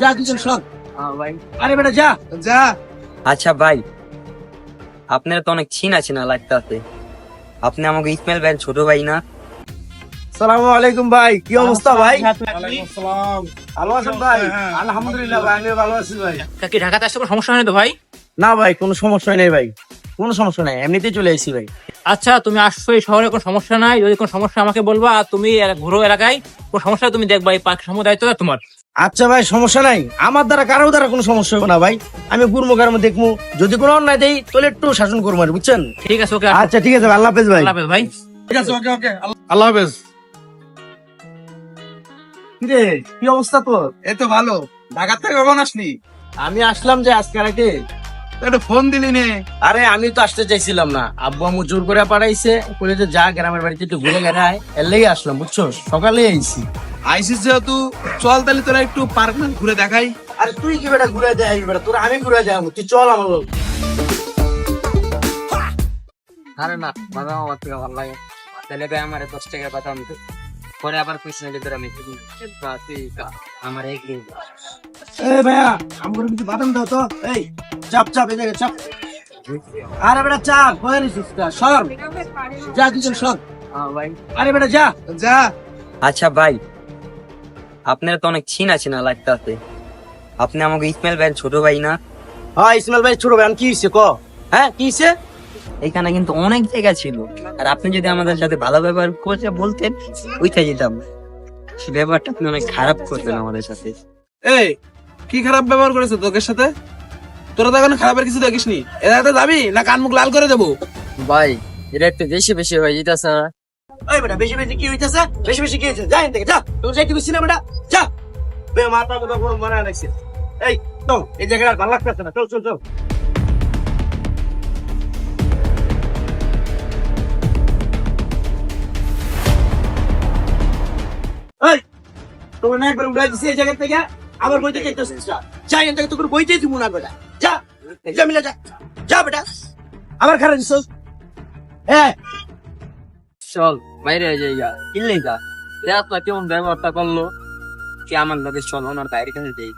যা দুজন সব। ভাই আরে বেটা যা যা। আচ্ছা ভাই, আপনার তো অনেক চিনা চিনা লাগতেছে। আপনি আমাকে ইসমাইল ভাইয়ের ছোট ভাই না? সালামু আলাইকুম ভাই, কি অবস্থা ভাই? ওয়ালাইকুম আসসালাম। ভালো আছেন ভাই? আলহামদুলিল্লাহ ভাই, আমি ভালো আছি ভাই। কি ঢাকাতে আসতে কোনো সমস্যা হয়নি তো ভাই? না ভাই, কোনো সমস্যা নেই ভাই, কোনো সমস্যা নাই, এমনিতেই চলে এসেছি ভাই। আচ্ছা, তুমি আসছো এই শহরে, কোনো সমস্যা নাই। যদি কোনো সমস্যা আমাকে বলবা, আর তুমি ঘুরো এলাকায়, কোনো সমস্যা তুমি দেখবা। এই পার্ক সময় দায়িত্বটা তোমার। আচ্ছা ভাই, সমস্যা নাই, আমার দ্বারা কারো দ্বারা কোনো সমস্যা হবে না ভাই। আমি ঘুরবো কারো দেখবো, যদি কোনো অন্যায় দেই তাহলে একটু শাসন করবো আর, বুঝছেন? ঠিক আছে, ওকে। আচ্ছা ঠিক আছে ভাই, আল্লাহ হাফেজ ভাই। আল্লাহ হাফেজ ভাই। ঠিক আছে, ওকে ওকে, আল্লাহ হাফেজ। কিরে, কি অবস্থা তোর? এই তো ভালো। ঢাকা থেকে কখন আসনি? আমি আসলাম যে আজকে রাতে। একটু ফোন দিলি নে। আরে আমি তো আসতে চাইছিলাম না, আব্বু আম্মু জোর করে পাঠাইছে, বলে যে যা গ্রামের বাড়িতে একটু ঘুরে গেড়ায়, এর লেগে আসলাম, বুঝছো? সকালে আইছি। আইসিস যেহেতু, চল তাহলে তোরা একটু পার্ক না ঘুরে দেখাই। আরে তুই কি বেটা ঘুরে যাই বেটা, তোর আমি ঘুরে যাবো, তুই চল আমার লোক। আরে না বাবা, আমার থেকে ভালো লাগে। তাহলে ভাই আমার 10 টাকা কথা আমি পরে আবার পিছনে ভিতরে আমি আমার এক দিন। এ ভাইয়া, আমার কিছু বাদাম দাও তো। এই চাপ চাপ, এই জায়গায় চাপ। আরে বেটা চাপ, বয়ে নিছিস কা? সর, যা দুজন সর। ভাই আরে বেটা যা যা। আচ্ছা ভাই, আপনার তো অনেক চিনা চিনা লাগতেছে। আপনি আমাকে ইসমাইল ভাইয়ের ছোট ভাই না? হ্যাঁ ইসমাইল ভাই ছোট ভাই। কি হয়েছে ক? হ্যাঁ কি হয়েছে? এখানে কিন্তু অনেক জায়গা ছিল, আর আপনি যদি আমাদের সাথে ভালো ব্যবহার করে বলতেন, ওইটা যেতাম। সে ব্যাপারটা আপনি অনেক খারাপ করতেন আমাদের সাথে। এই, কি খারাপ ব্যবহার করেছে তোকের সাথে? তোরা তো এখন খারাপের কিছু দেখিসনি। এরা তো যাবি না, কান মুখ লাল করে দেবো। ভাই এটা একটু বেশি বেশি হয়ে যেতেছে। ওই বেটা বেশি বেশি কি হইতাছে? বেশি বেশি কি হইছে? যা এখান থেকে যা, তোর যাইতে কইছি না বেটা, যা। বে মাথা কথা পুরো মারা রাখছিস। এই চল, এই জায়গাটা আর ভালো লাগতেছে না, চল চল চল। এই তোর না একবার উড়াই দিছি এই জায়গা থেকে, আবার বইতে চাইতেছিস না। যা এখান থেকে, তোর বইতেই দিব না বেটা, যা। যা মিলে যা, যা বেটা। আবার খারাপ দিছিস। হ্যাঁ চল বাইরে যাইগা, কিনলেই গা। আপনার কেমন ব্যবহারটা করলো, কি আমার লোকের চল ওনার বাইরে কাছে দেই।